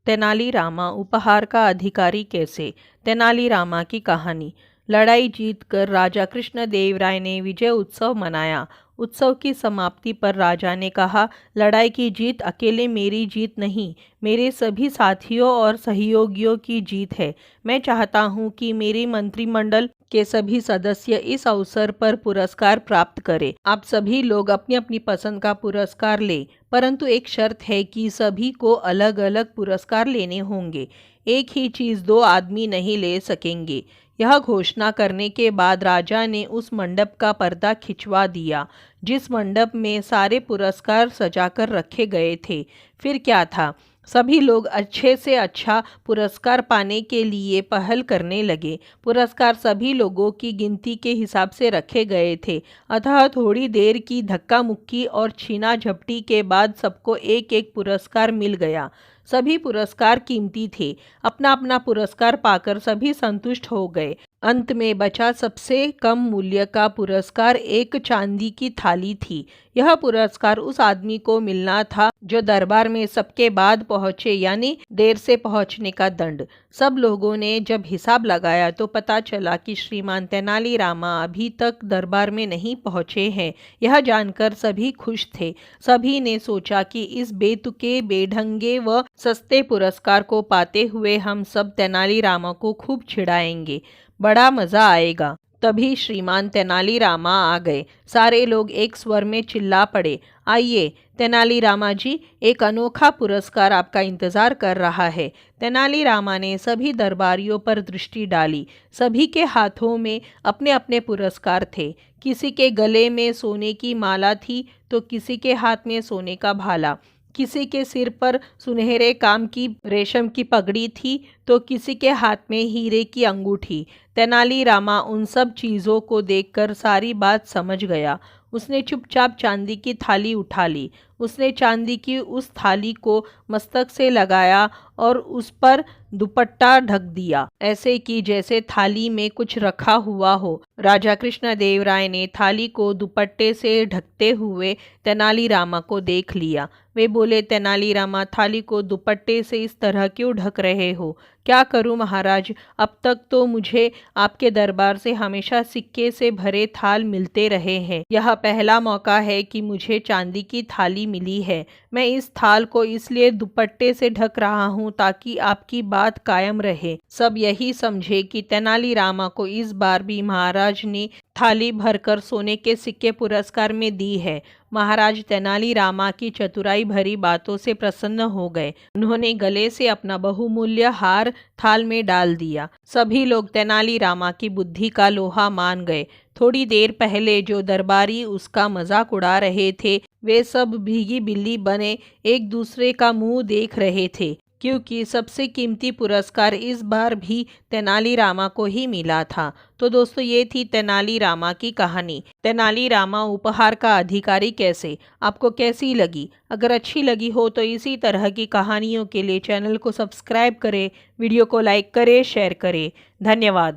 तेनालीरामा उपहार का अधिकारी कैसे? तेनालीरामा की कहानी। लड़ाई जीतकर राजा कृष्णदेवराय ने विजय उत्सव मनाया। उत्सव की समाप्ति पर राजा ने कहा, लड़ाई की जीत अकेले मेरी जीत नहीं, मेरे सभी साथियों और सहयोगियों की जीत है। मैं चाहता हूँ कि मेरी मंत्रिमंडल के सभी सदस्य इस अवसर पर पुरस्कार प्राप्त करें। आप सभी लोग अपनी अपनी पसंद का पुरस्कार लें, परंतु एक शर्त है कि सभी को अलग अलग पुरस्कार लेने होंगे। एक ही चीज़ दो आदमी नहीं ले सकेंगे। यह घोषणा करने के बाद राजा ने उस मंडप का पर्दा खिंचवा दिया जिस मंडप में सारे पुरस्कार सजाकर रखे गए थे। फिर क्या था, सभी लोग अच्छे से अच्छा पुरस्कार पाने के लिए पहल करने लगे। पुरस्कार सभी लोगों की गिनती के हिसाब से रखे गए थे, अतः थोड़ी देर की धक्का मुक्की और छीना झपटी के बाद सबको एक एक पुरस्कार मिल गया। सभी पुरस्कार कीमती थे। अपना अपना पुरस्कार पाकर सभी संतुष्ट हो गए। अंत में बचा सबसे कम मूल्य का पुरस्कार एक चांदी की थाली थी। यह पुरस्कार उस आदमी को मिलना था जो दरबार में सबके बाद पहुंचे, यानी देर से पहुंचने का दंड। सब लोगों ने जब हिसाब लगाया तो पता चला कि श्रीमान तेनालीरामा अभी तक दरबार में नहीं पहुंचे हैं। यह जानकर सभी खुश थे। सभी ने सोचा कि इस बेतुके, बेढंगे व सस्ते पुरस्कार को पाते हुए हम सब तेनालीरामा को खूब चिढ़ाएंगे, बड़ा मजा आएगा। तभी श्रीमान तेनालीरामा आ गए। सारे लोग एक स्वर में चिल्ला पड़े, आइए तेनालीरामा जी, एक अनोखा पुरस्कार आपका इंतजार कर रहा है। तेनालीरामा ने सभी दरबारियों पर दृष्टि डाली। सभी के हाथों में अपने अपने पुरस्कार थे। किसी के गले में सोने की माला थी तो किसी के हाथ में सोने का भाला, किसी के सिर पर सुनहरे काम की रेशम की पगड़ी थी तो किसी के हाथ में हीरे की अंगूठी। तेनालीरामा उन सब चीज़ों को देखकर सारी बात समझ गया। उसने चुपचाप चांदी की थाली उठा ली। उसने चांदी की उस थाली को मस्तक से लगाया और उस पर दुपट्टा ढक दिया, ऐसे कि जैसे थाली में कुछ रखा हुआ हो। राजा कृष्णदेवराय ने थाली को दुपट्टे से ढकते हुए तेनालीरामा को देख लिया। वे बोले, तेनालीरामा, थाली को दुपट्टे से इस तरह क्यों ढक रहे हो? क्या करूं महाराज, अब तक तो मुझे आपके दरबार से हमेशा सिक्के से भरे थाल मिलते रहे हैं। यह पहला मौका है कि मुझे चांदी की थाली मिली है। मैं इस थाल को इसलिए दुपट्टे से ढक रहा हूँ ताकि आपकी बात कायम रहे। सब यही समझे कि तेनालीरामा को इस बार भी महाराज ने थाली भरकर सोने के सिक्के पुरस्कार में दी है। महाराज तेनालीरामा की चतुराई भरी बातों से प्रसन्न हो गए। उन्होंने गले से अपना बहुमूल्य हार थाल में डाल दिया। सभी लोग तेनालीरामा की बुद्धि का लोहा मान गए। थोड़ी देर पहले जो दरबारी उसका मजाक उड़ा रहे थे, वे सब भीगी बिल्ली बने एक दूसरे का मुंह देख रहे थे, क्योंकि सबसे कीमती पुरस्कार इस बार भी तेनालीरामा को ही मिला था। तो दोस्तों, ये थी तेनालीरामा की कहानी। तेनालीरामा उपहार का अधिकारी कैसे? आपको कैसी लगी? अगर अच्छी लगी हो तो इसी तरह की कहानियों के लिए चैनल को सब्सक्राइब करें, वीडियो को लाइक करें, शेयर करें। धन्यवाद।